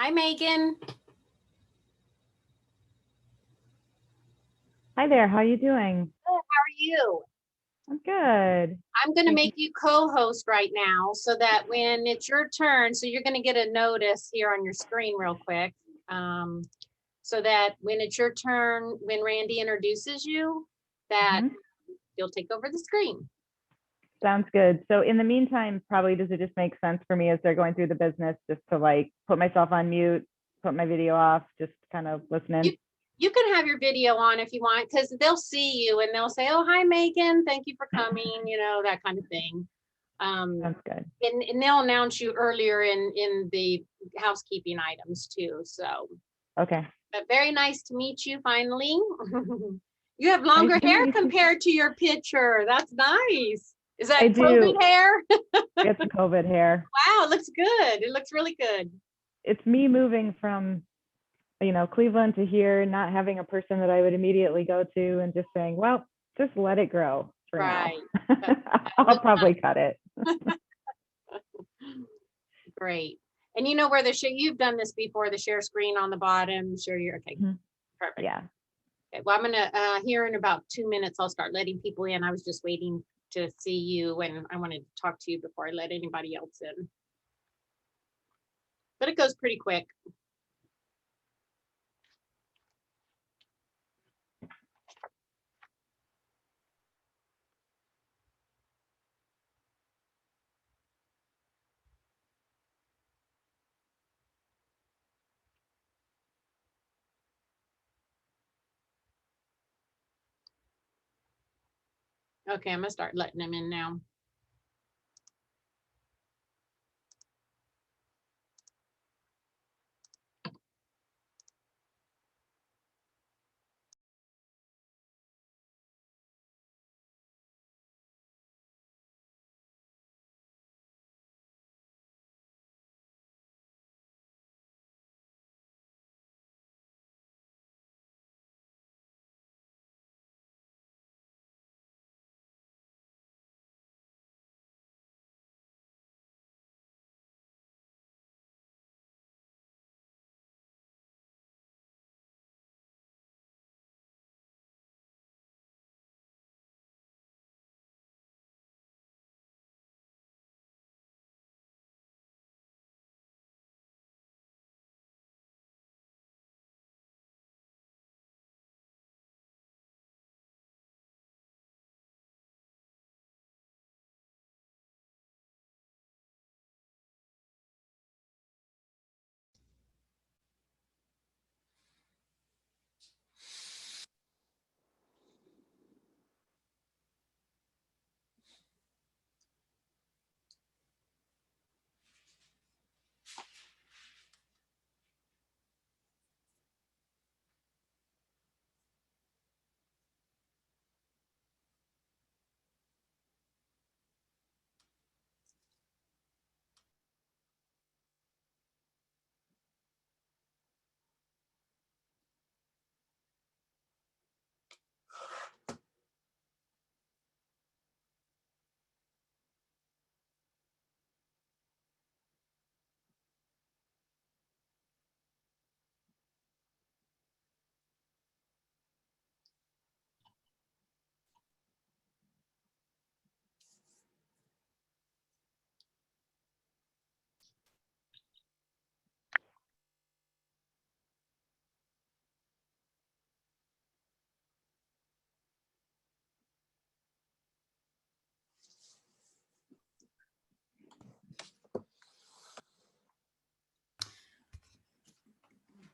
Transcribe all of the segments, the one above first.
Hi, Megan. Hi there, how are you doing? Good. How are you? I'm good. I'm going to Thank make you co-host right now so that when it's your turn, so you're going to get a notice here on your screen real quick. So that when it's your turn, when Randy introduces you, that you'll take over the screen. Sounds good. So in the meantime, probably does it just make sense for me as they're going through the business just to like put myself on mute, put my video off, just kind of listening? You can have your video on if you want, because they'll see you and they'll say, oh, hi, Megan. Thank you for coming, that kind of thing. Sounds good. And they'll announce you earlier in the housekeeping items too. So, Okay. but very nice to meet you finally. You have longer hair compared to your picture. That's nice. Is that COVID hair? It's COVID hair. Wow, it looks good. It looks really good. It's me moving from, Cleveland to here, not having a person that I would immediately go to and just saying, well, just let it grow for now. I'll probably cut it. Great. And you know where you've done this before, the share screen on the bottom, share your, okay, perfect. Yeah. Okay, well, I'm gonna, here in about 2 minutes, I'll start letting people in. I was just waiting to see you and I wanted to talk to you before I let anybody else in. But it goes pretty quick. Okay, I'm gonna start letting them in now.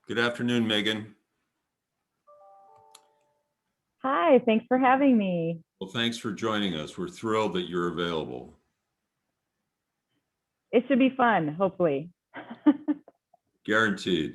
Good afternoon, Megan. Hi, thanks for having me. Well, thanks for joining us. We're thrilled that you're available. It should be fun, hopefully. Guaranteed.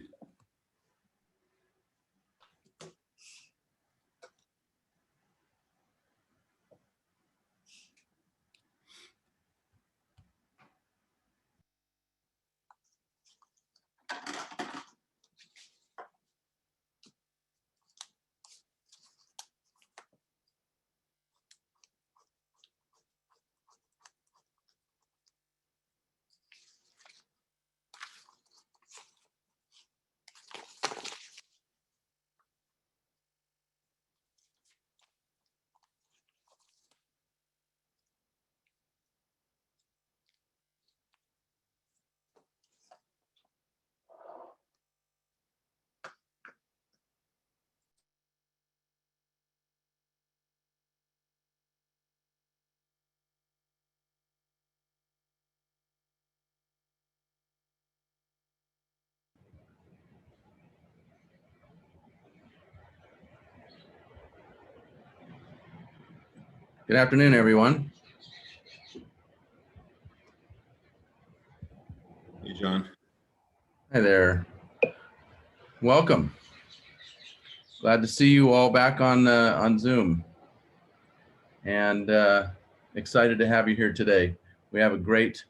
Good afternoon, everyone. Hey, John. Hi there. Welcome. Glad to see you all back on Zoom, and excited to have you here today. We have a great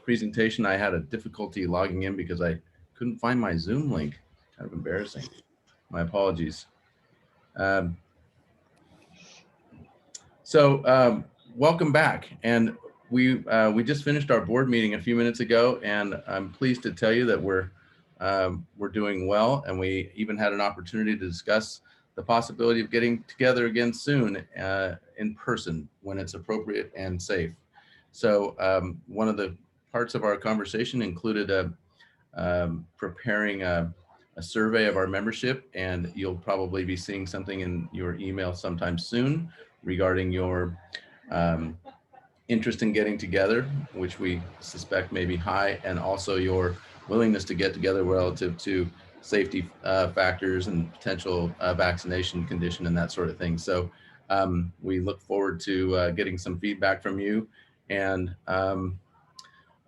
presentation. I had a difficulty logging in because I couldn't find my Zoom link. Kind of embarrassing. My apologies. Welcome back. And we just finished our board meeting a few minutes ago, and I'm pleased to tell you that we're doing well, and we even had an opportunity to discuss the possibility of getting together again soon in person when it's appropriate and safe. So one of the parts of our conversation included preparing a survey of our membership, and you'll probably be seeing something in your email sometime soon regarding your interest in getting together, which we suspect may be high, and also your willingness to get together relative to safety factors and potential vaccination condition and that sort of thing. So we look forward to getting some feedback from you, and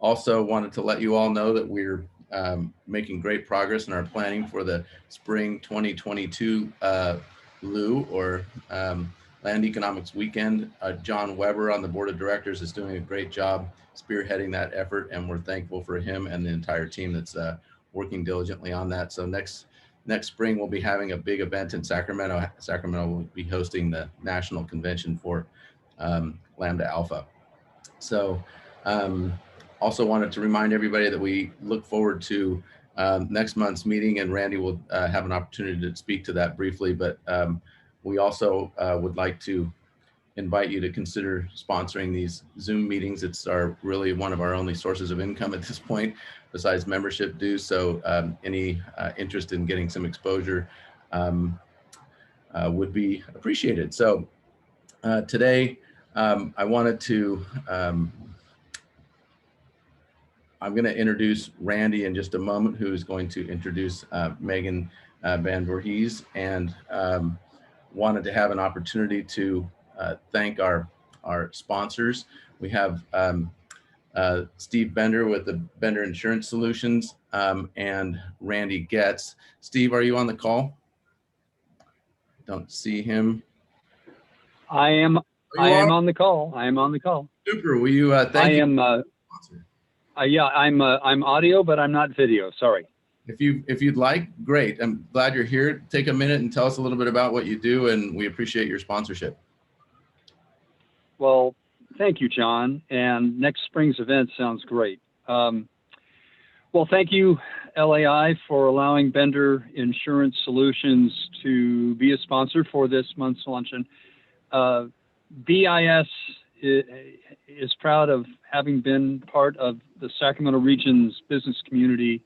also wanted to let you all know that we're making great progress in our planning for the spring 2022 LU, or Land Economics Weekend. John Weber on the board of directors is doing a great job spearheading that effort, and we're thankful for him and the entire team that's working diligently on that. So next spring, we'll be having a big event in Sacramento. Sacramento will be hosting the national convention for Lambda Alpha. So also wanted to remind everybody that we look forward to next month's meeting, and Randy will have an opportunity to speak to that briefly, but we also would like to invite you to consider sponsoring these Zoom meetings. It's really one of our only sources of income at this point, besides membership dues. So any interest in getting some exposure would be appreciated. So today I wanted to, I'm going to introduce Randy in just a moment, who is going to introduce Megan Van Voorhis, and wanted to have an opportunity to thank our sponsors. We have Steve Bender with the Bender Insurance Solutions, and Randy Getz. Steve, are you on the call? Don't see him. I am on the call. I am on the call. Super. Will you thank you? Yeah, I'm audio, but I'm not video. Sorry. If you'd like, great. I'm glad you're here. Take a minute and tell us a little bit about what you do, and we appreciate your sponsorship. Well, thank you, John. And next spring's event sounds great. Well, thank you, LAI, for allowing Bender Insurance Solutions to be a sponsor for this month's luncheon. BIS is proud of having been part of the Sacramento region's business community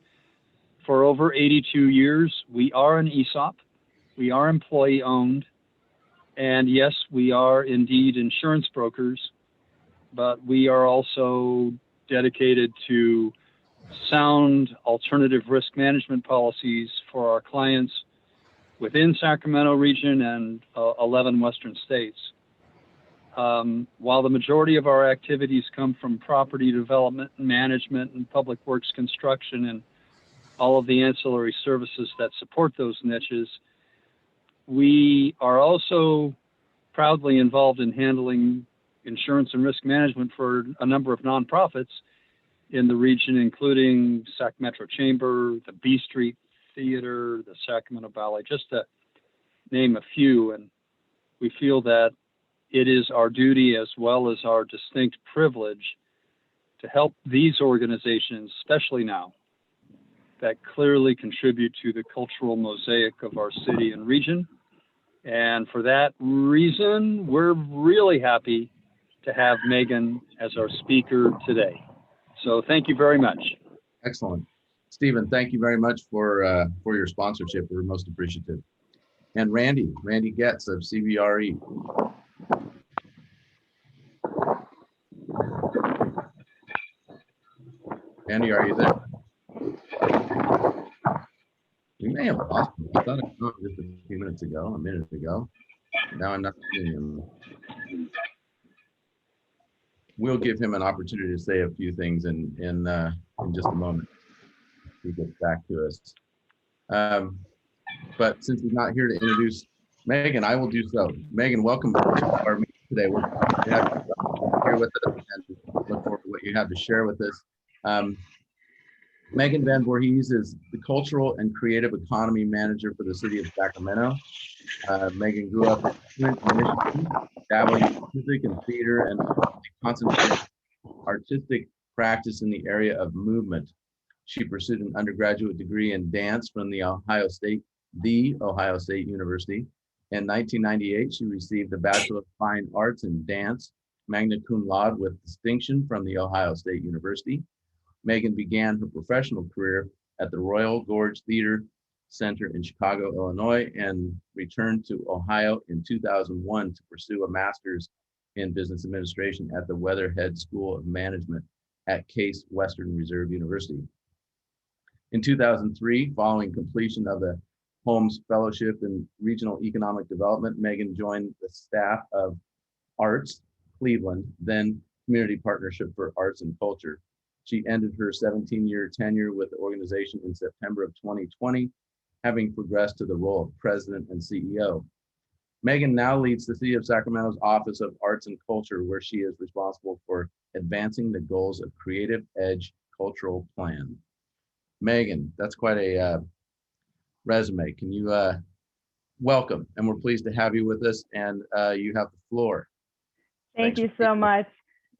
for over 82 years. We are an ESOP. We are employee owned. And yes, we are indeed insurance brokers, but we are also dedicated to sound alternative risk management policies for our clients within Sacramento region and 11 Western states. While the majority of our activities come from property development and management and public works construction and all of the ancillary services that support those niches, we are also proudly involved in handling insurance and risk management for a number of nonprofits in the region, including Sac Metro Chamber, the B Street Theater, the Sacramento Ballet, just to name a few. And we feel that it is our duty, as well as our distinct privilege, to help these organizations, especially now, that clearly contribute to the cultural mosaic of our city and region. And for that reason, we're really happy to have Megan as our speaker today. So thank you very much. Excellent. Stephen, thank you very much for your sponsorship. We're most appreciative. And Randy Getz of CBRE. Randy, are you there? We may have lost him. I thought I saw him just a few minutes ago, a minute ago. Now I'm not seeing him. we'll give him an opportunity to say a few things in just a moment. He gets back to us. But since he's not here to introduce Megan, I will do so. Megan, welcome to our meeting today. We're glad to have you here with us and look forward to what you have to share with us. Megan Van Voorhis is the Cultural and Creative Economy Manager for the City of Sacramento. Megan grew up in Michigan, dabbling in music and theater, and concentrated artistic practice in the area of movement. She pursued an undergraduate degree in dance from the Ohio State University. In 1998, she received a Bachelor of Fine Arts in Dance, magna cum laude with distinction from the Ohio State University. Megan began her professional career at the Royal Gorge Theater Center in Chicago, Illinois, and returned to Ohio in 2001 to pursue a master's in business administration at the Weatherhead School of Management at Case Western Reserve University. In 2003, following completion of the Holmes Fellowship in Regional Economic Development, Megan joined the staff of Arts Cleveland, then Community Partnership for Arts and Culture. She ended her 17-year tenure with the organization in September of 2020, having progressed to the role of president and CEO. Megan now leads the City of Sacramento's Office of Arts and Culture, where she is responsible for advancing the goals of Creative Edge Cultural Plan. Megan, that's quite a resume. Can you welcome, and we're pleased to have you with us, and you have the floor. Thank you so much.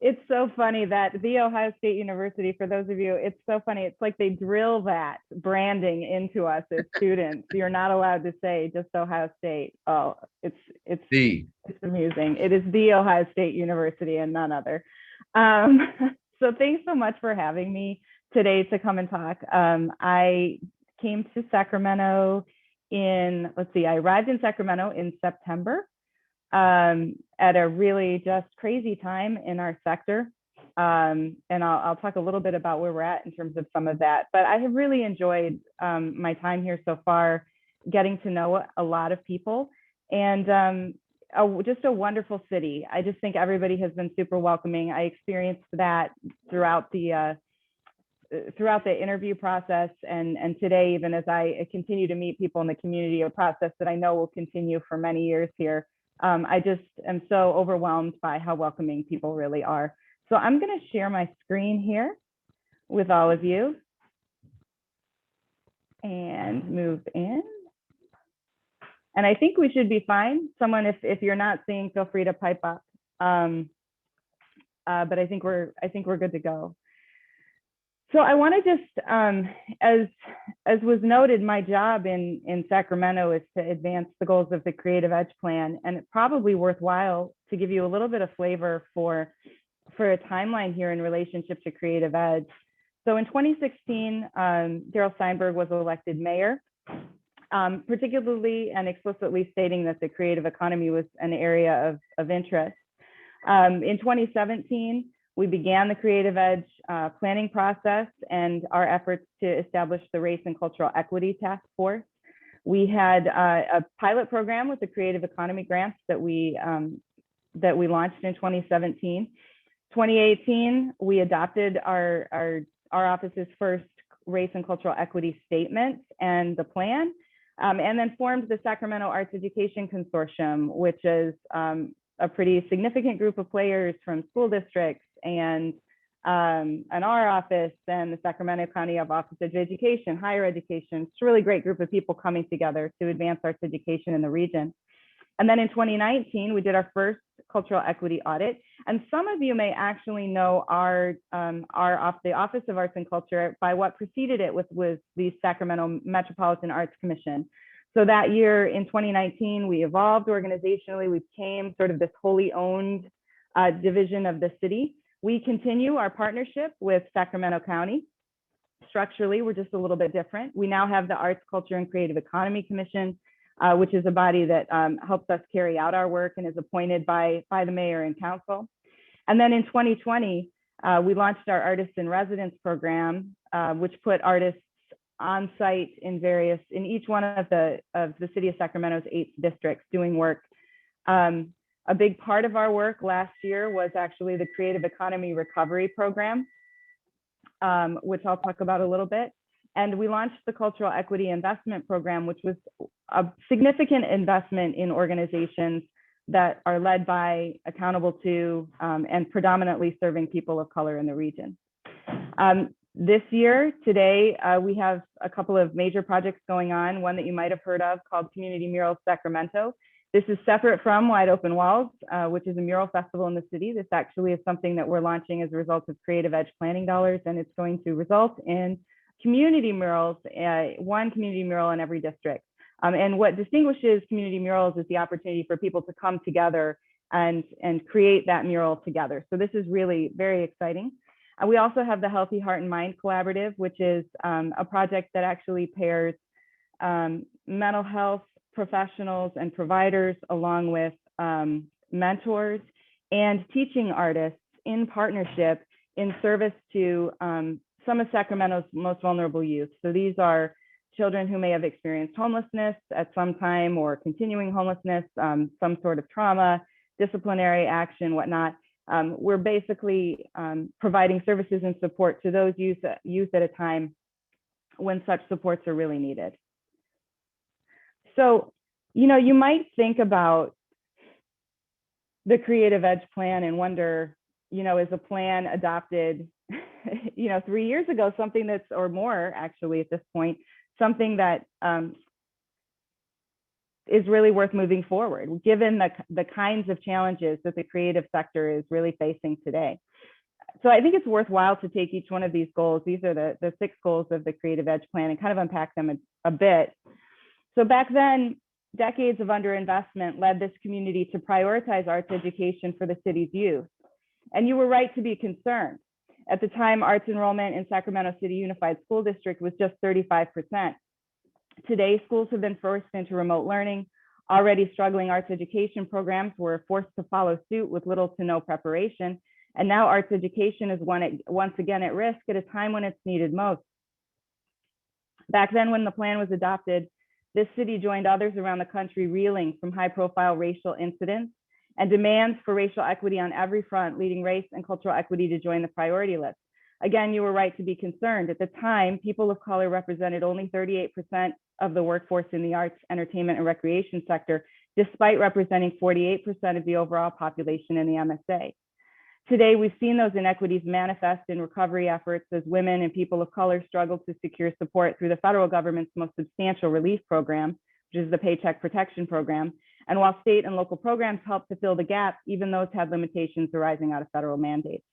It's so funny that the Ohio State University, for those of you, it's so funny. It's like they drill that branding into us as students. You're not allowed to say just Ohio State. Oh, it's amusing. It is the Ohio State University and none other. So thanks so much for having me today to come and talk. I came to Sacramento I arrived in Sacramento in September. At a really just crazy time in our sector. And I'll talk a little bit about where we're at in terms of some of that, but I have really enjoyed my time here so far, getting to know a lot of people, and just a wonderful city. I just think everybody has been super welcoming. I experienced that throughout the interview process, and today, even as I continue to meet people in the community, a process that I know will continue for many years here. I just am so overwhelmed by how welcoming people really are. So I'm going to share my screen here with all of you and move in. And I think we should be fine. Someone, if you're not seeing, feel free to pipe up. But I think we're good to go. So I want to just, as was noted, my job in Sacramento is to advance the goals of the Creative Edge Plan, and it's probably worthwhile to give you a little bit of flavor for a timeline here in relationship to Creative Edge. So in 2016, Daryl Steinberg was elected mayor, particularly and explicitly stating that the creative economy was an area of interest. In 2017, we began the Creative Edge planning process and our efforts to establish the Race and Cultural Equity Task Force. We had a pilot program with the Creative Economy grants that we launched in 2017. 2018, we adopted our office's first Race and Cultural Equity Statement and the plan, and then formed the Sacramento Arts Education Consortium, which is a pretty significant group of players from school districts and our office and the Sacramento County Office of Education, Higher Education. It's a really great group of people coming together to advance arts education in the region. And then in 2019, we did our first cultural equity audit. And some of you may actually know the Office of Arts and Culture by what preceded it was the Sacramento Metropolitan Arts Commission. So that year in 2019, we evolved organizationally. We became sort of this wholly owned division of the city. We continue our partnership with Sacramento County. Structurally, we're just a little bit different. We now have the Arts, Culture, and Creative Economy Commission, which is a body that helps us carry out our work and is appointed by the mayor and council. And then in 2020, we launched our Artists in Residence program, which put artists on site in each one of the City of Sacramento's 8 districts doing work A big part of our work last year was actually the Creative Economy Recovery Program, which I'll talk about a little bit. And we launched the Cultural Equity Investment Program, which was a significant investment in organizations that are led by, accountable to, and predominantly serving people of color in the region. This year, today, we have a couple of major projects going on, one that you might have heard of called Community Mural Sacramento. This is separate from Wide Open Walls, which is a mural festival in the city. This actually is something that we're launching as a result of Creative Edge planning dollars, and it's going to result in community murals, one community mural in every district. And what distinguishes community murals is the opportunity for people to come together and create that mural together. So this is really very exciting. We also have the Healthy Heart and Mind Collaborative, which is a project that actually pairs mental health professionals and providers along with mentors and teaching artists in partnership in service to some of Sacramento's most vulnerable youth. So these are children who may have experienced homelessness at some time or continuing homelessness, some sort of trauma, disciplinary action, whatnot. We're basically providing services and support to those youth at a time when such supports are really needed. So, you know, you might think about the Creative Edge plan and wonder, you know, is a plan adopted, you know, 3 years ago, something that's, or more actually at this point, something that is really worth moving forward, given the kinds of challenges that the creative sector is really facing today. So I think it's worthwhile to take each one of these goals. These are the 6 goals of the Creative Edge plan and kind of unpack them a bit. So back then, decades of underinvestment led this community to prioritize arts education for the city's youth. And you were right to be concerned. At the time, arts enrollment in Sacramento City Unified School District was just 35%. Today, schools have been forced into remote learning. Already struggling arts education programs were forced to follow suit with little to no preparation. And now arts education is once again at risk at a time when it's needed most. Back then, when the plan was adopted, this city joined others around the country reeling from high-profile racial incidents and demands for racial equity on every front, leading race and cultural equity to join the priority list. Again, you were right to be concerned. At the time, people of color represented only 38% of the workforce in the arts, entertainment, and recreation sector, despite representing 48% of the overall population in the MSA. Today, we've seen those inequities manifest in recovery efforts as women and people of color struggle to secure support through the federal government's most substantial relief program, which is the Paycheck Protection Program. And while state and local programs help to fill the gap, even those had limitations arising out of federal mandates.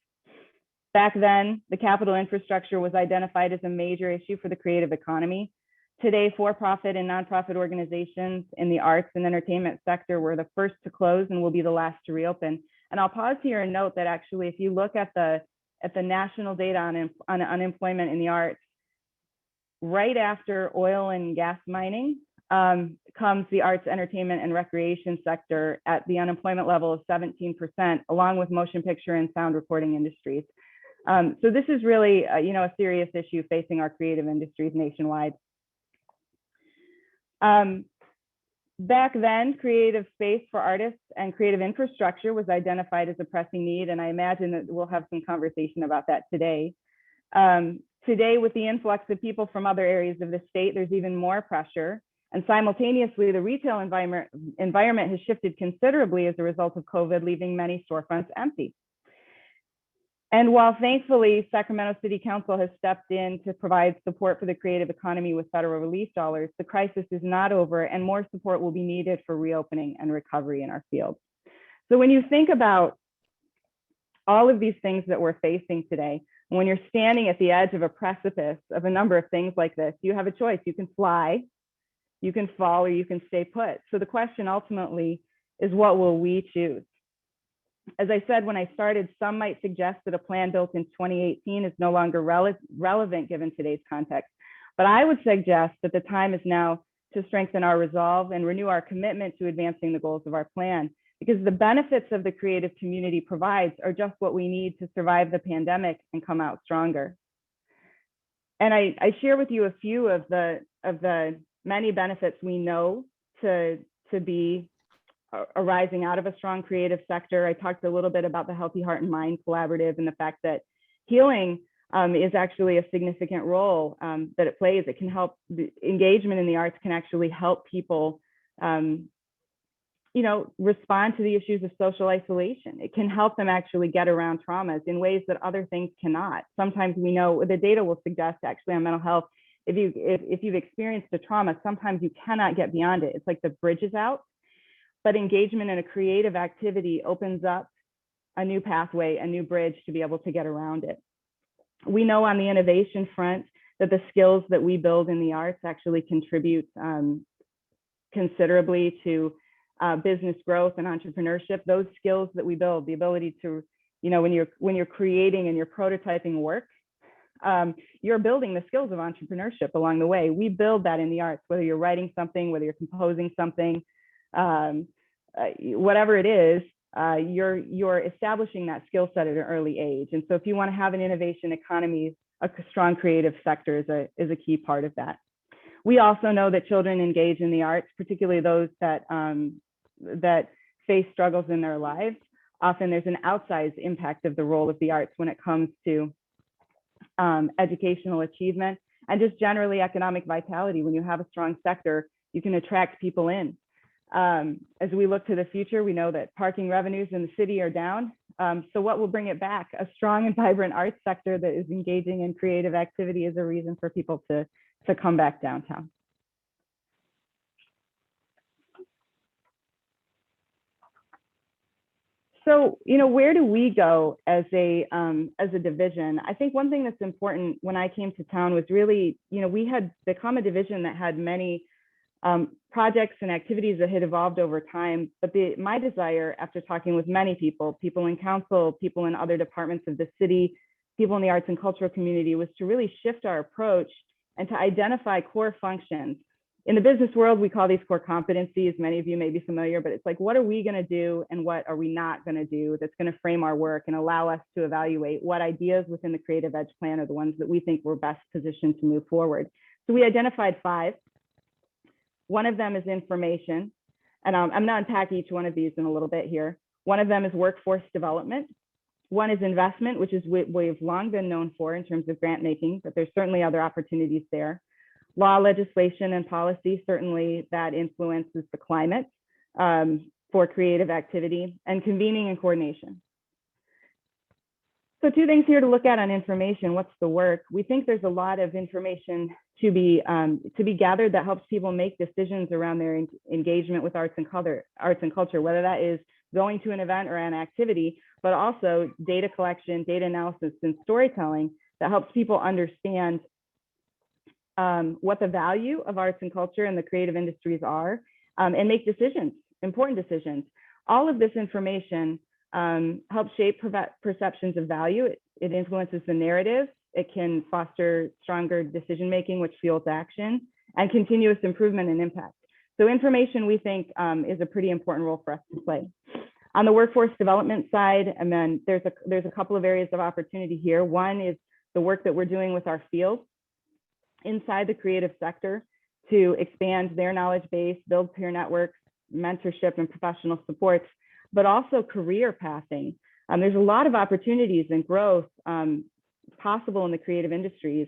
Back then, the capital infrastructure was identified as a major issue for the creative economy. Today, for-profit and nonprofit organizations in the arts and entertainment sector were the first to close and will be the last to reopen. And I'll pause here and note that actually, if you look at the national data on unemployment in the arts, right after oil and gas mining comes the arts, entertainment, and recreation sector at the unemployment level of 17%, along with motion picture and sound recording industries. So this is really, you know, a serious issue facing our creative industries nationwide. Back then, creative space for artists and creative infrastructure was identified as a pressing need, and I imagine that we'll have some conversation about that today. Today, with the influx of people from other areas of the state, there's even more pressure, and simultaneously, the retail environment has shifted considerably as a result of COVID, leaving many storefronts empty. And while thankfully Sacramento City Council has stepped in to provide support for the creative economy with federal relief dollars, the crisis is not over and more support will be needed for reopening and recovery in our field. So when you think about all of these things that we're facing today, when you're standing at the edge of a precipice of a number of things like this, you have a choice. You can fly, you can fall, or you can stay put. So the question ultimately is, what will we choose? As I said when I started, some might suggest that a plan built in 2018 is no longer relevant given today's context. But I would suggest that the time is now to strengthen our resolve and renew our commitment to advancing the goals of our plan, because the benefits of the creative community provides are just what we need to survive the pandemic and come out stronger. And I share with you a few of the many benefits we know to be arising out of a strong creative sector. I talked a little bit about the Healthy Heart and Mind Collaborative and the fact that healing is actually a significant role that it plays. It can help, engagement in the arts can actually help people, respond to the issues of social isolation. It can help them actually get around traumas in ways that other things cannot. Sometimes we know, the data will suggest actually on mental health, if you've experienced a trauma, sometimes you cannot get beyond it. It's like the bridge is out, but engagement in a creative activity opens up a new pathway, a new bridge to be able to get around it. We know on the innovation front that the skills that we build in the arts actually contribute considerably to business growth and entrepreneurship. Those skills that we build, the ability to, when you're creating and you're prototyping work, you're building the skills of entrepreneurship along the way. We build that in the arts, whether you're writing something, whether you're composing something, whatever it is, you're establishing that skill set at an early age. And so if you want to have an innovation economy, a strong creative sector is a key part of that. We also know that children engage in the arts, particularly those that face struggles in their lives. Often there's an outsized impact of the role of the arts when it comes to educational achievement and just generally economic vitality. When you have a strong sector, you can attract people in. As we look to the future, we know that parking revenues in the city are down. So what will bring it back? A strong and vibrant arts sector that is engaging in creative activity is a reason for people to come back downtown. So, where do we go as a division? I think one thing that's important when I came to town was really, we had become a division that had many projects and activities that had evolved over time. But my desire, after talking with many people in council, people in other departments of the city, people in the arts and cultural community, was to really shift our approach and to identify core functions. In the business world, we call these core competencies. Many of you may be familiar, but it's like, what are we going to do and what are we not going to do that's going to frame our work and allow us to evaluate what ideas within the Creative Edge plan are the ones that we think we're best positioned to move forward. So we identified 5. One of them is information, and I'm going to unpack each one of these in a little bit here. One of them is workforce development. One is investment, which is what we've long been known for in terms of grant making, but there's certainly other opportunities there. Law, legislation, and policy, certainly that influences the climate for creative activity, and convening and coordination. So 2 things here to look at on information. What's the work? We think there's a lot of information to be gathered that helps people make decisions around their engagement with arts and culture, whether that is going to an event or an activity, but also data collection, data analysis, and storytelling that helps people understand what the value of arts and culture and the creative industries are, and make decisions, important decisions. All of this information helps shape perceptions of value. It influences the narrative. It can foster stronger decision-making, which fuels action, and continuous improvement and impact. So information, we think, is a pretty important role for us to play. On the workforce development side, and then there's a couple of areas of opportunity here. One is the work that we're doing with our field inside the creative sector to expand their knowledge base, build peer networks, mentorship, and professional supports, but also career pathing. There's a lot of opportunities and growth possible in the creative industries.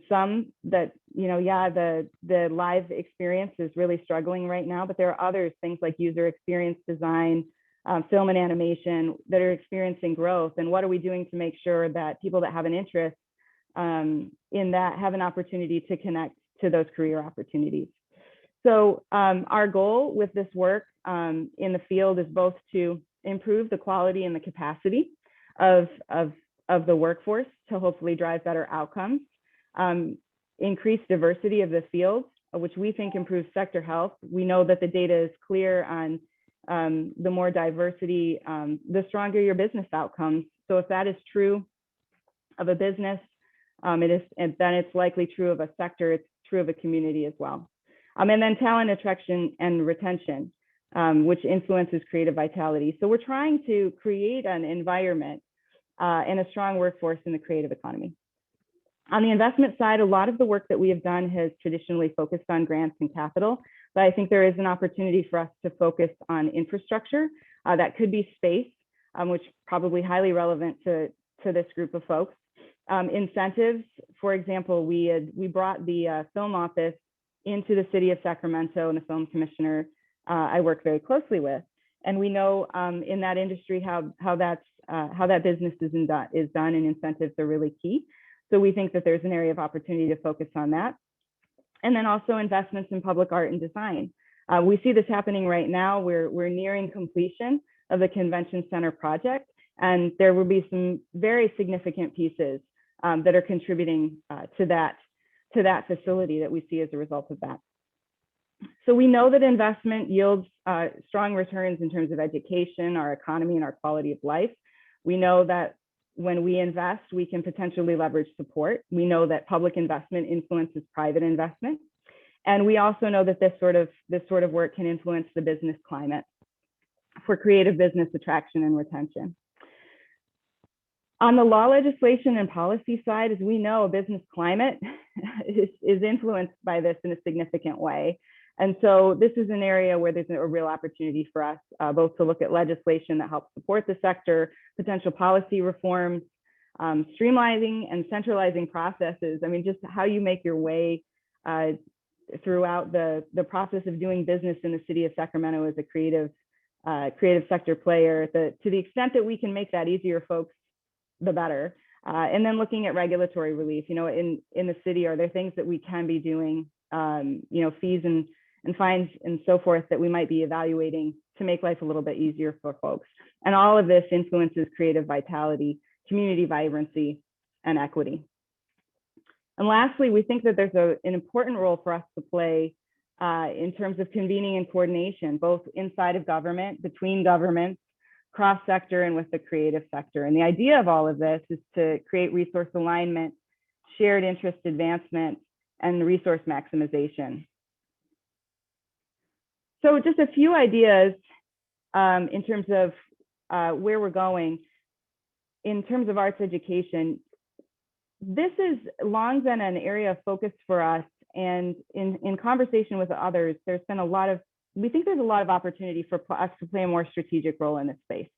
Some that, the live experience is really struggling right now, but there are others, things like user experience design, film and animation, that are experiencing growth. And what are we doing to make sure that people that have an interest in that have an opportunity to connect to those career opportunities? So our goal with this work in the field is both to improve the quality and the capacity of the workforce to hopefully drive better outcomes, increase diversity of the field, which we think improves sector health. We know that the data is clear on the more diversity, the stronger your business outcomes. So if that is true of a business, and then it's likely true of a sector, it's true of a community as well. And then talent attraction and retention, which influences creative vitality. So we're trying to create an environment and a strong workforce in the creative economy. On the investment side, a lot of the work that we have done has traditionally focused on grants and capital, but I think there is an opportunity for us to focus on infrastructure. That could be space, which is probably highly relevant to this group of folks. Incentives, for example, we brought the film office into the city of Sacramento, and the film commissioner I work very closely with. And we know in that industry how that business is done, and incentives are really key. So we think that there's an area of opportunity to focus on that. And then also investments in public art and design. We see this happening right now. We're nearing completion of the convention center project, and there will be some very significant pieces that are contributing to that facility that we see as a result of that. So we know that investment yields strong returns in terms of education, our economy, and our quality of life. We know that when we invest, we can potentially leverage support. We know that public investment influences private investment. And we also know that this sort of work can influence the business climate for creative business attraction and retention. On the law, legislation, and policy side, as we know, a business climate is influenced by this in a significant way. And so this is an area where there's a real opportunity for us both to look at legislation that helps support the sector, potential policy reforms, streamlining and centralizing processes. I mean, just how you make your way throughout the process of doing business in the city of Sacramento as a creative sector player. To the extent that we can make that easier, folks, the better. And then looking at regulatory relief, you know, in the city, are there things that we can be doing, you know, fees and fines and so forth that we might be evaluating to make life a little bit easier for folks. And all of this influences creative vitality, community vibrancy, and equity. And lastly, we think that there's an important role for us to play in terms of convening and coordination, both inside of government, between governments, cross-sector, and with the creative sector. And the idea of all of this is to create resource alignment, shared interest advancement, and resource maximization. So just a few ideas in terms of where we're going. In terms of arts education, this has long been an area of focus for us. And in conversation with others, there's been we think there's a lot of opportunity for us to play a more strategic role in this space.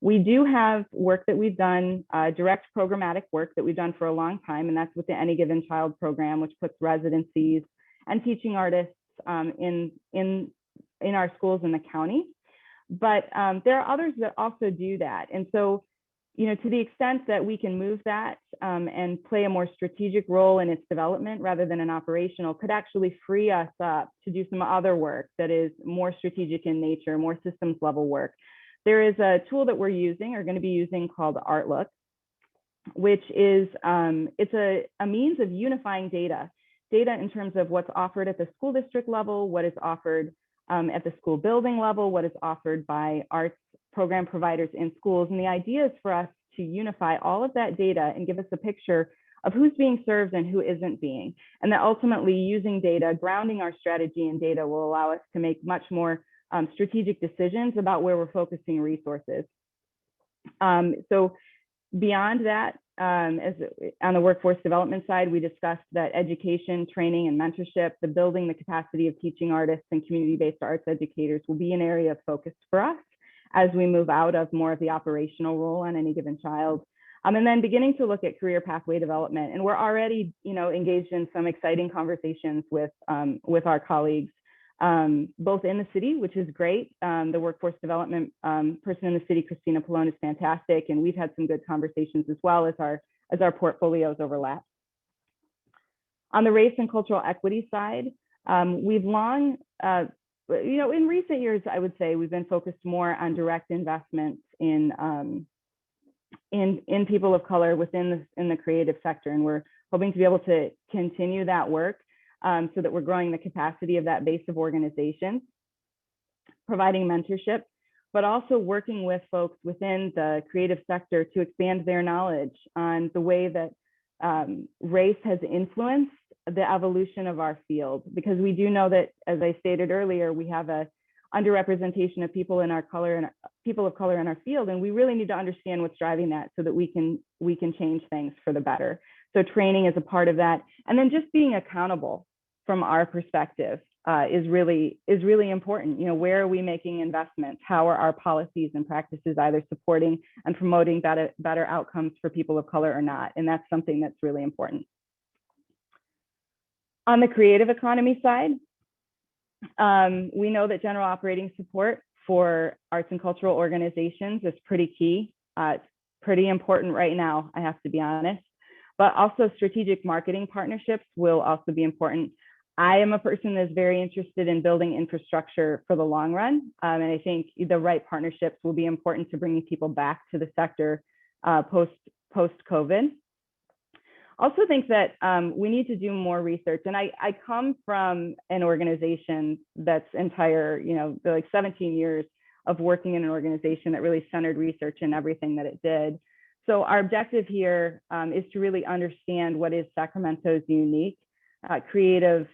We do have work that we've done, direct programmatic work that we've done for a long time, and that's with the Any Given Child program, which puts residencies and teaching artists in our schools in the county. But there are others that also do that. And so, you know, to the extent that we can move that and play a more strategic role in its development rather than an operational, could actually free us up to do some other work that is more strategic in nature, more systems level work. There is a tool that we're using, or going to be using, called Artlook, which is it's a means of unifying data in terms of what's offered at the school district level, what is offered at the school building level, what is offered by arts program providers in schools. And the idea is for us to unify all of that data and give us a picture of who's being served and who isn't being. And that ultimately, using data, grounding our strategy in data, will allow us to make much more strategic decisions about where we're focusing resources. So beyond that, as on the workforce development side, we discussed that education, training, and mentorship, the building the capacity of teaching artists and community-based arts educators, will be an area of focus for us as we move out of more of the operational role on Any Given Child. And then beginning to look at career pathway development. And we're already, you know, engaged in some exciting conversations with our colleagues, both in the city, which is great. The workforce development person in the city, Christina Pallone, is fantastic. And we've had some good conversations as well as our portfolios overlap. On the race and cultural equity side, we've long, you know, in recent years, I would say we've been focused more on direct investments in people of color within the creative sector. And we're hoping to be able to continue that work so that we're growing the capacity of that base of organizations, providing mentorship, but also working with folks within the creative sector to expand their knowledge on the way that race has influenced the evolution of our field. Because we do know that, as I stated earlier, we have a underrepresentation of people of color in our field, and we really need to understand what's driving that so that we can change things for the better. So training is a part of that. And then just being accountable from our perspective is really important. You know, where are we making investments? How are our policies and practices either supporting and promoting better outcomes for people of color or not? And that's something that's really important. On the creative economy side, we know that general operating support for arts and cultural organizations is pretty key. It's pretty important right now, I have to be honest. But also strategic marketing partnerships will also be important. I am a person that's very interested in building infrastructure for the long run. And I think the right partnerships will be important to bringing people back to the sector post-COVID. Also think that we need to do more research. And I come from an organization that's entire, you know, like 17 years of working in an organization that really centered research in everything that it did. So our objective here is to really understand what is Sacramento's unique creative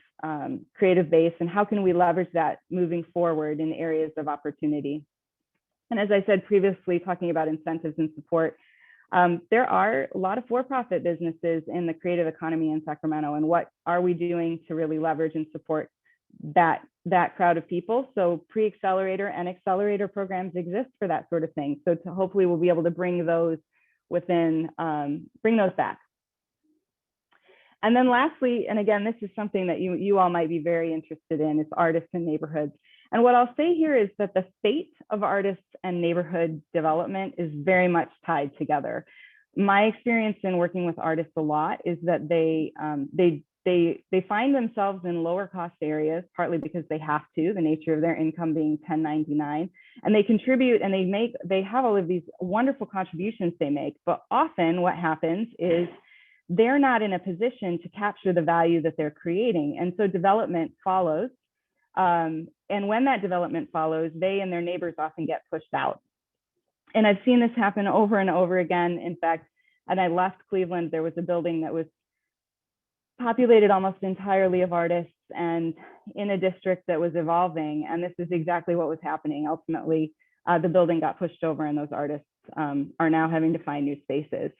base, and how can we leverage that moving forward in areas of opportunity. And as I said previously, talking about incentives and support, there are a lot of for-profit businesses in the creative economy in Sacramento, and what are we doing to really leverage and support that crowd of people? So pre-accelerator and accelerator programs exist for that sort of thing. So hopefully we'll be able to bring those bring those back. And then lastly, and again, this is something that you all might be very interested in, is artists and neighborhoods. And what I'll say here is that the fate of artists and neighborhood development is very much tied together. My experience in working with artists a lot is that they find themselves in lower cost areas, partly because they have to, the nature of their income being 1099, and they contribute and they have all of these wonderful contributions they make. But often what happens is they're not in a position to capture the value that they're creating. And so development follows. And when that development follows, they and their neighbors often get pushed out. And I've seen this happen over and over again. In fact, when I left Cleveland, there was a building that was populated almost entirely of artists and in a district that was evolving. And this is exactly what was happening. Ultimately, the building got pushed over and those artists are now having to find new spaces.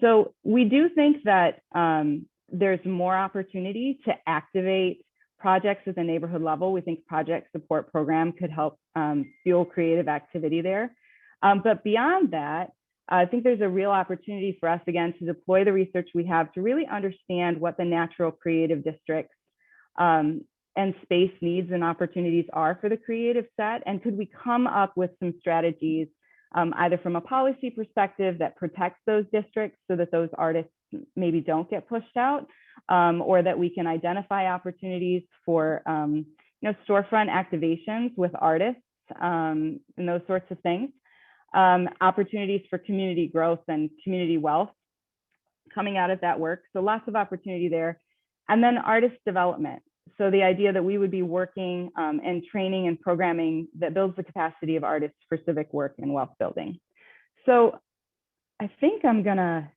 So we do think that there's more opportunity to activate projects at the neighborhood level. We think project support program could help fuel creative activity there. But beyond that, I think there's a real opportunity for us, again, to deploy the research we have to really understand what the natural creative districts and space needs and opportunities are for the creative set. And could we come up with some strategies, either from a policy perspective that protects those districts so that those artists maybe don't get pushed out, or that we can identify opportunities for storefront activations with artists and those sorts of things. Opportunities for community growth and community wealth coming out of that work. So lots of opportunity there. And then artist development. So the idea that we would be working and training and programming that builds the capacity of artists for civic work and wealth building. So I think I'm gonna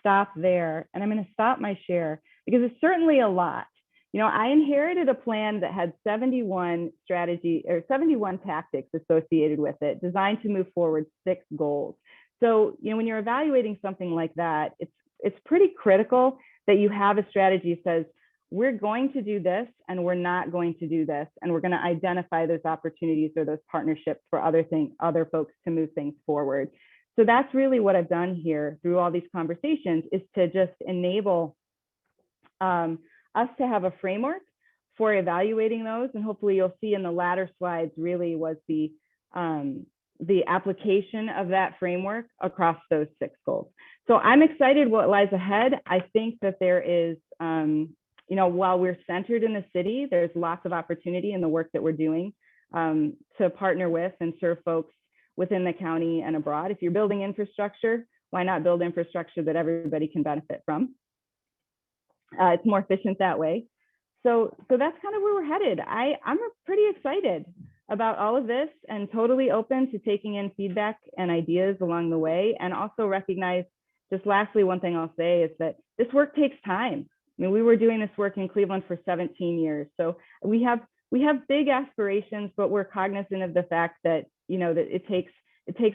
stop there, and I'm gonna stop my share because it's certainly a lot. You know, I inherited a plan that had 71 tactics associated with it, designed to move forward 6 goals. So, you know, when you're evaluating something like that, it's pretty critical that you have a strategy that says, we're going to do this and we're not going to do this, and we're going to identify those opportunities or those partnerships for other folks to move things forward. So that's really what I've done here through all these conversations, is to just enable us to have a framework for evaluating those. And hopefully you'll see in the latter slides really was the application of that framework across those 6 goals. So I'm excited what lies ahead. I think that there is, while we're centered in the city, there's lots of opportunity in the work that we're doing to partner with and serve folks within the county and abroad. If you're building infrastructure, why not build infrastructure that everybody can benefit from? It's more efficient that way. So that's kind of where we're headed. I'm pretty excited about all of this and totally open to taking in feedback and ideas along the way. And also recognize, just lastly, one thing I'll say is that this work takes time. I mean, we were doing this work in Cleveland for 17 years. So we have big aspirations, but we're cognizant of the fact that, you know, that it takes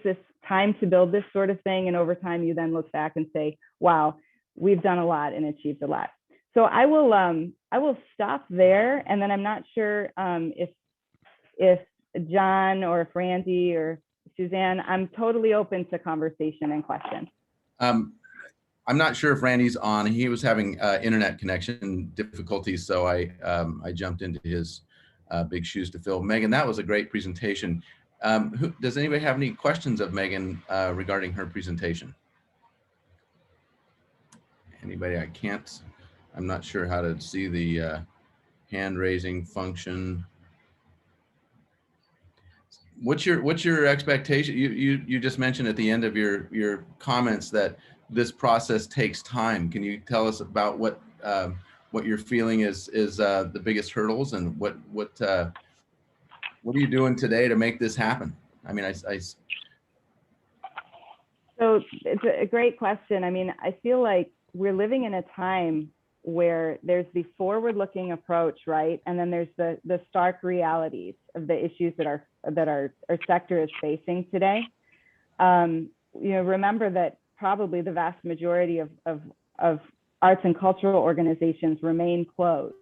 this time to build this sort of thing. And over time, you then look back and say, wow, we've done a lot and achieved a lot. So I will stop there, and then I'm not sure if John or if Randy or Suzanne, I'm totally open to conversation and questions. I'm not sure if Randy's on. He was having internet connection difficulties, so I jumped into his big shoes to fill. Megan, that was a great presentation. Does anybody have any questions of Megan regarding her presentation? Anybody? I'm not sure how to see the hand raising function. What's your expectation? You just mentioned at the end of your comments that this process takes time. Can you tell us about what you're feeling is the biggest hurdles, and what are you doing today to make this happen? I mean, So it's a great question. I mean, I feel like we're living in a time where there's the forward-looking approach, right? And then there's the stark realities of the issues that our sector is facing today. Remember that probably the vast majority of arts and cultural organizations remain closed.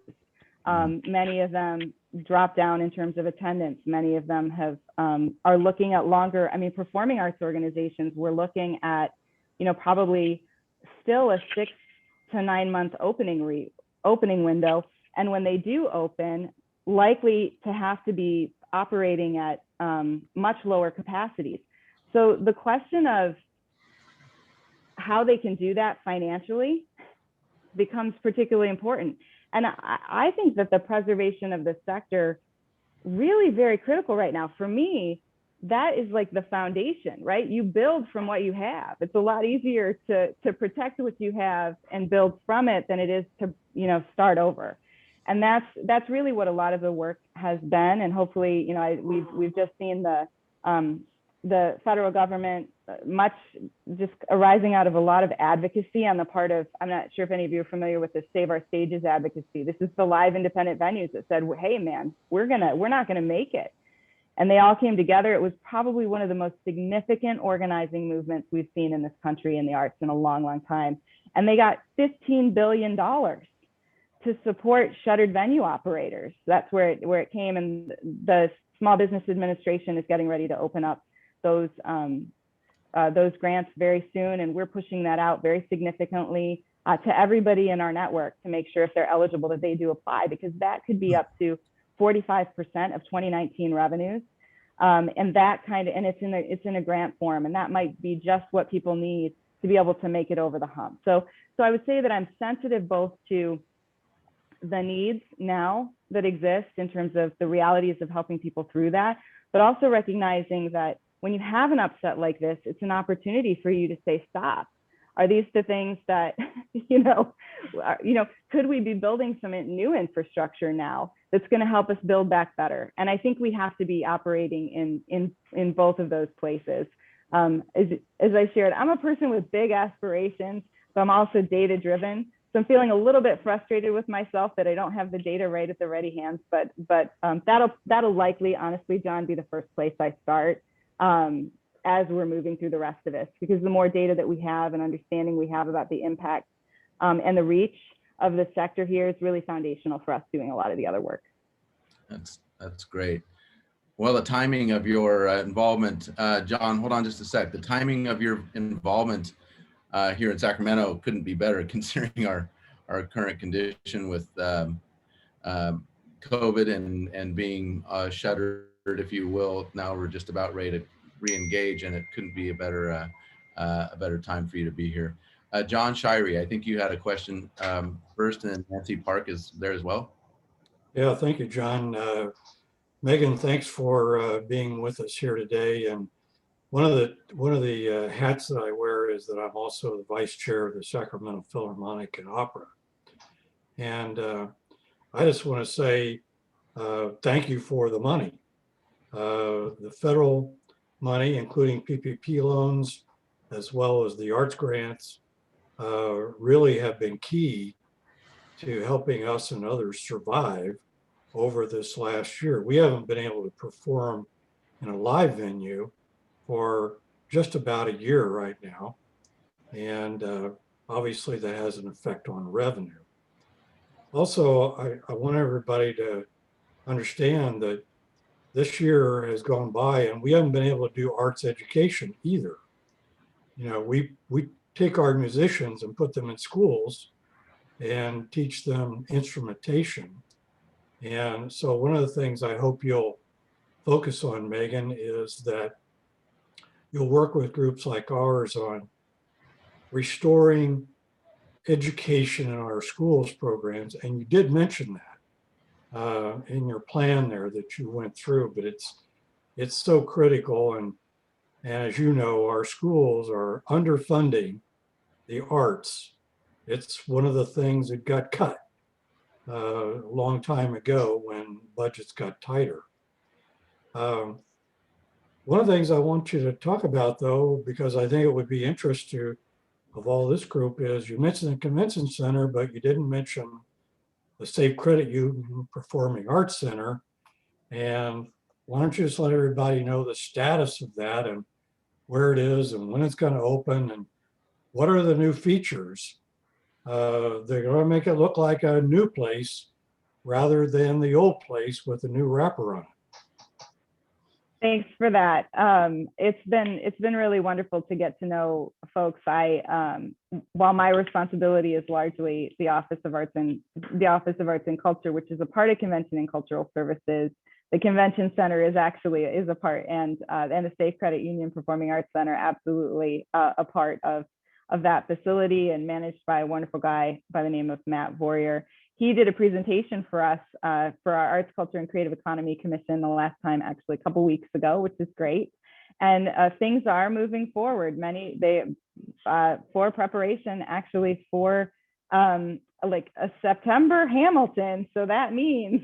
Many of them drop down in terms of attendance. Many of them are looking at longer. I mean, performing arts organizations, we're looking at, probably still a 6 to 9 month opening window. And when they do open, likely to have to be operating at much lower capacities. So the question of how they can do that financially becomes particularly important. And I think that the preservation of the sector really very critical right now. For me, that is like the foundation, right? You build from what you have. It's a lot easier to protect what you have and build from it than it is to, start over. And that's really what a lot of the work has been. And hopefully, we've just seen the federal government much just arising out of a lot of advocacy on the part of, I'm not sure if any of you are familiar with the Save Our Stages advocacy. This is the live independent venues that said, hey man, we're not gonna make it. And they all came together. It was probably one of the most significant organizing movements we've seen in this country in the arts in a long, long time. And they got $15 billion to support shuttered venue operators. That's where it came. And the Small Business Administration is getting ready to open up those grants very soon. And we're pushing that out very significantly to everybody in our network to make sure if they're eligible that they do apply, because that could be up to 45% of 2019 revenues. And that and it's in a grant form, and that might be just what people need to be able to make it over the hump. So I would say that I'm sensitive both to the needs now that exist in terms of the realities of helping people through that, but also recognizing that when you have an upset like this, it's an opportunity for you to say, stop. Are these the things that, could we be building some new infrastructure now that's going to help us build back better? And I think we have to be operating in both of those places. As I shared, I'm a person with big aspirations, but I'm also data driven. So I'm feeling a little bit frustrated with myself that I don't have the data right at the ready hands, but that'll likely, honestly, John, be the first place I start as we're moving through the rest of this, because the more data that we have and understanding we have about the impact and the reach of the sector here is really foundational for us doing a lot of the other work. That's great. Well, the timing of your involvement, John, hold on just a sec. The timing of your involvement here in Sacramento couldn't be better considering our current condition with COVID and being shuttered, if you will. Now we're just about ready to re-engage, and it couldn't be a better time for you to be here. John Shirey, I think you had a question first, and then Nancy Park is there as well. Yeah, thank you, John. Megan, thanks for being with us here today. And one of the hats that I wear is that I'm also the vice chair of the Sacramento Philharmonic and Opera. And I just want to say thank you for the money. The federal money, including PPP loans, as well as the arts grants, really have been key to helping us and others survive over this last year. We haven't been able to perform in a live venue for just about a year right now. And obviously that has an effect on revenue. Also, I want everybody to understand that this year has gone by and we haven't been able to do arts education either. You know, we take our musicians and put them in schools and teach them instrumentation. And so one of the things I hope you'll focus on, Megan, is that you'll work with groups like ours on restoring education in our schools programs. And you did mention that in your plan there that you went through, but it's so critical. And as you know, our schools are underfunding the arts. It's one of the things that got cut a long time ago when budgets got tighter. One of the things I want you to talk about, though, because I think it would be interest to of all this group, is you mentioned the convention center, but you didn't mention the Safe Credit Union Performing Arts Center. And why don't you just let everybody know the status of that and where it is and when it's going to open and what are the new features? They're going to make it look like a new place rather than the old place with a new wrapper on it. Thanks for that. It's been really wonderful to get to know folks. While my responsibility is largely the Office of Arts and Culture, which is a part of Convention and Cultural Services, the Convention Center is a part, and the Safe Credit Union Performing Arts Center absolutely a part of that facility and managed by a wonderful guy by the name of Matt Voorhis. He did a presentation for us for our Arts, Culture, and Creative Economy Commission the last time, actually a couple weeks ago, which is great. And things are moving forward. For preparation, actually for like a September Hamilton. So that means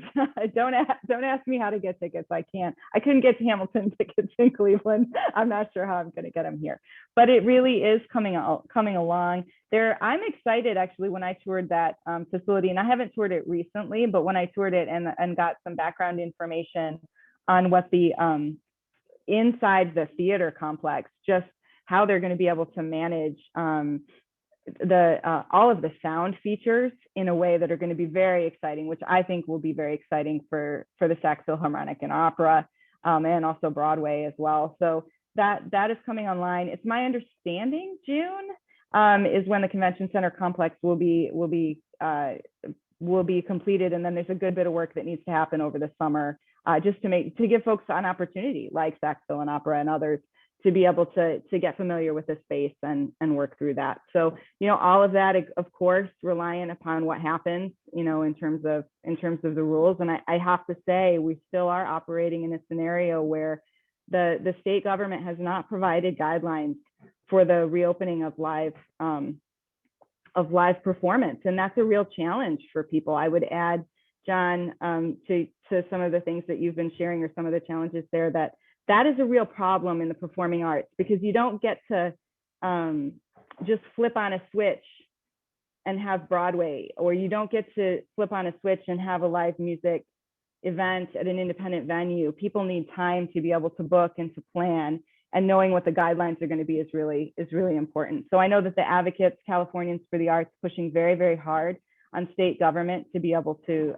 don't ask me how to get tickets. I couldn't get Hamilton tickets in Cleveland. I'm not sure how I'm going to get them here, but it really is coming along. I'm excited actually when I toured that facility, and I haven't toured it recently, but when I toured it and got some background information on what the inside the theater complex, just how they're going to be able to manage all of the sound features in a way that are going to be very exciting, which I think will be very exciting for the Sac Philharmonic and Opera, and also Broadway as well. So that is coming online. It's my understanding June is when the Convention Center complex will be completed, and then there's a good bit of work that needs to happen over the summer just to give folks an opportunity like Sac Phil and Opera and others to be able to get familiar with the space and work through that. So, all of that, of course, reliant upon what happens, in terms of the rules. And I have to say, we still are operating in a scenario where the state government has not provided guidelines for the reopening of live performance. And that's a real challenge for people. I would add, John, to some of the things that you've been sharing or some of the challenges there, that is a real problem in the performing arts, because you don't get to just flip on a switch and have Broadway, or you don't get to flip on a switch and have a live music event at an independent venue. People need time to be able to book and to plan, and knowing what the guidelines are going to be is really important. So I know that the advocates, Californians for the Arts, pushing very, very hard on state government to be able to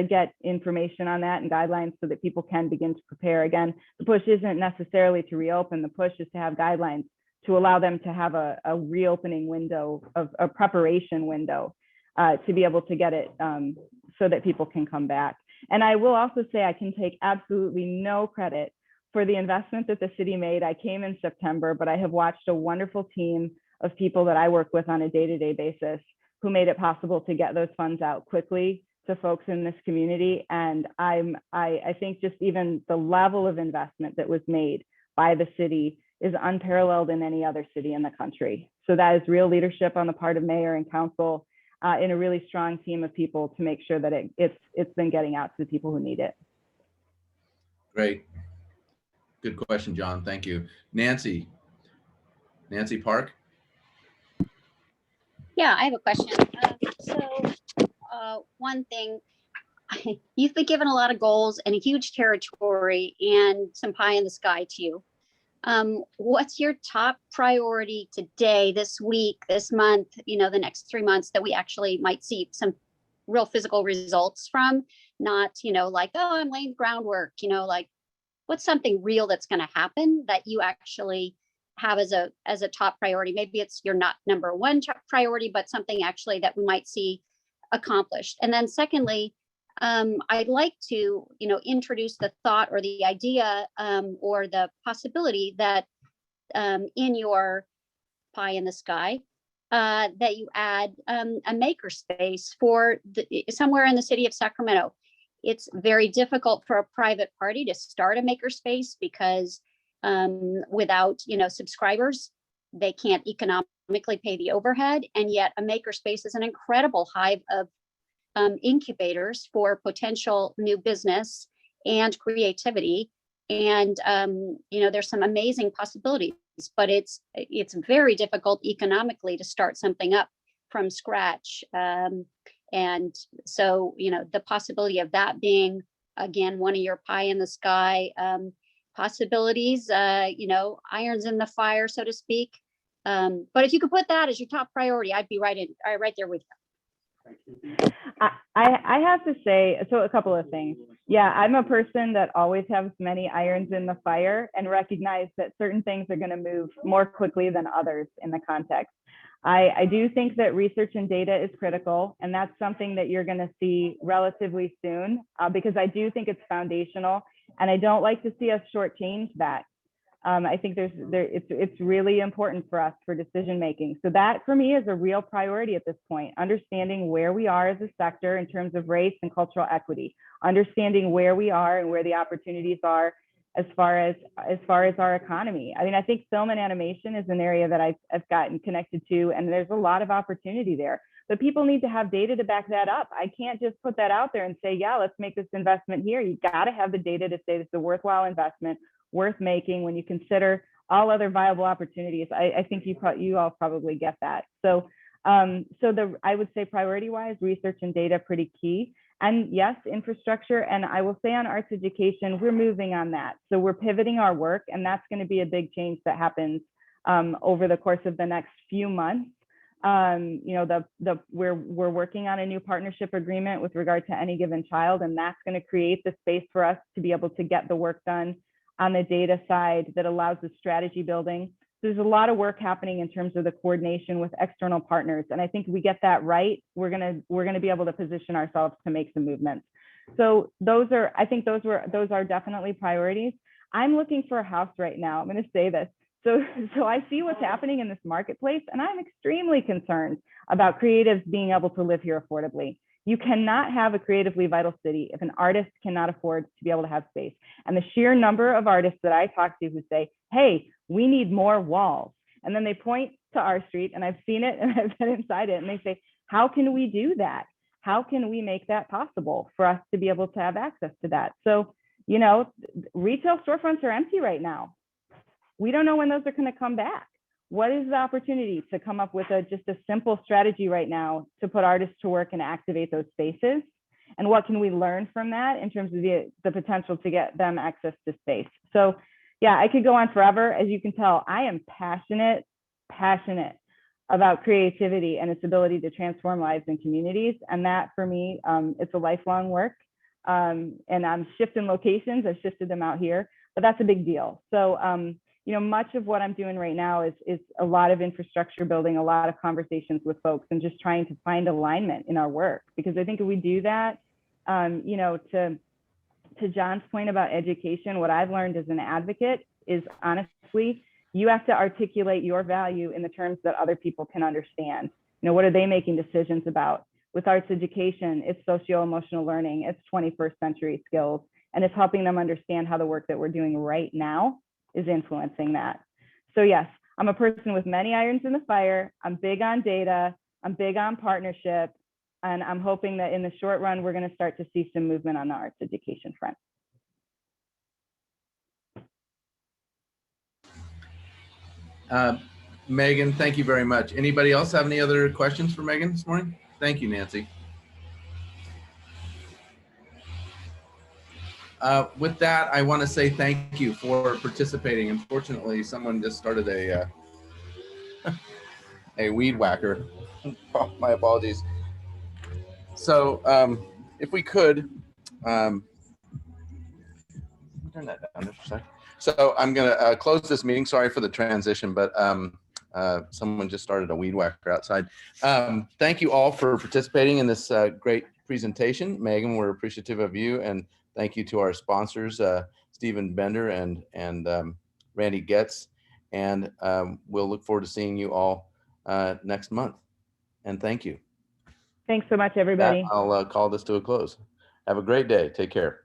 get information on that and guidelines so that people can begin to prepare. Again, the push isn't necessarily to reopen. The push is to have guidelines to allow them to have a reopening window, of a preparation window, to be able to get it so that people can come back. And I will also say I can take absolutely no credit for the investment that the city made. I came in September, but I have watched a wonderful team of people that I work with on a day-to-day basis who made it possible to get those funds out quickly to folks in this community. And I think just even the level of investment that was made by the city is unparalleled in any other city in the country. So that is real leadership on the part of mayor and council, in a really strong team of people to make sure that it's been getting out to the people who need it. Great. Good question, John. Thank you. Nancy Park. Yeah, I have a question. One thing, you've been given a lot of goals and a huge territory and some pie in the sky to you. What's your top priority today, this week, this month, the next 3 months that we actually might see some real physical results from? Not, like, oh, I'm laying groundwork, like what's something real that's going to happen that you actually have as a top priority? Maybe it's your not number one top priority, but something actually that we might see accomplished. And then secondly, I'd like to, introduce the thought or the idea or the possibility that in your pie in the sky, that you add a maker space for somewhere in the city of Sacramento. It's very difficult for a private party to start a maker space because without, subscribers, they can't economically pay the overhead. And yet a maker space is an incredible hive of incubators for potential new business and creativity. And, there's some amazing possibilities, but it's very difficult economically to start something up from scratch. And so, the possibility of that being, again, one of your pie in the sky possibilities, irons in the fire, so to speak. But if you could put that as your top priority, I'd be right there with you. I have to say, so a couple of things. Yeah, I'm a person that always has many irons in the fire and recognize that certain things are going to move more quickly than others in the context. I do think that research and data is critical, and that's something that you're going to see relatively soon because I do think it's foundational, and I don't like to see us shortchange that. I think it's really important for us for decision making. So that for me is a real priority at this point, understanding where we are as a sector in terms of race and cultural equity, understanding where we are and where the opportunities are as far as our economy. I mean, I think film and animation is an area that I've gotten connected to, and there's a lot of opportunity there. But people need to have data to back that up. I can't just put that out there and say, yeah, let's make this investment here. You got to have the data to say this is a worthwhile investment, worth making when you consider all other viable opportunities. I think you all probably get that. So I would say priority-wise, research and data pretty key. And yes, infrastructure. And I will say on arts education, we're moving on that. So we're pivoting our work, and that's going to be a big change that happens over the course of the next few months. We're working on a new partnership agreement with regard to Any Given Child, and that's going to create the space for us to be able to get the work done on the data side that allows the strategy building. There's a lot of work happening in terms of the coordination with external partners. And I think if we get that right, we're gonna be able to position ourselves to make some movements. So those are definitely priorities. I'm looking for a house right now. I'm gonna say this. So I see what's happening in this marketplace, and I'm extremely concerned about creatives being able to live here affordably. You cannot have a creatively vital city if an artist cannot afford to be able to have space. And the sheer number of artists that I talk to who say, hey, we need more walls. And then they point to our street, and I've seen it and I've been inside it, and they say, how can we do that? How can we make that possible for us to be able to have access to that? So, retail storefronts are empty right now. We don't know when those are going to come back. What is the opportunity to come up with just a simple strategy right now to put artists to work and activate those spaces? And what can we learn from that in terms of the potential to get them access to space? So yeah, I could go on forever. As you can tell, I am passionate about creativity and its ability to transform lives and communities. And that for me, it's a lifelong work. And I'm shifting locations. I've shifted them out here, but that's a big deal. So much of what I'm doing right now is a lot of infrastructure building, a lot of conversations with folks, and just trying to find alignment in our work. Because I think if we do that, to John's point about education, what I've learned as an advocate is honestly, you have to articulate your value in the terms that other people can understand. What are they making decisions about? With arts education, it's socio-emotional learning, it's 21st century skills, and it's helping them understand how the work that we're doing right now is influencing that. So yes, I'm a person with many irons in the fire. I'm big on data. I'm big on partnership. And I'm hoping that in the short run, we're going to start to see some movement on the arts education front. Megan, thank you very much. Anybody else have any other questions for Megan this morning? Thank you, Nancy. With that, I want to say thank you for participating. Unfortunately, someone just started a weed whacker. Oh, my apologies. So if we could, turn that down just for a second. So I'm going to close this meeting. Sorry for the transition, but someone just started a weed whacker outside. Thank you all for participating in this great presentation. Megan, we're appreciative of you. And thank you to our sponsors, Stephen Bender and Randy Getz. And we'll look forward to seeing you all next month. And thank you. Thanks so much, That, everybody. I'll call this to a close. Have a great day. Take care.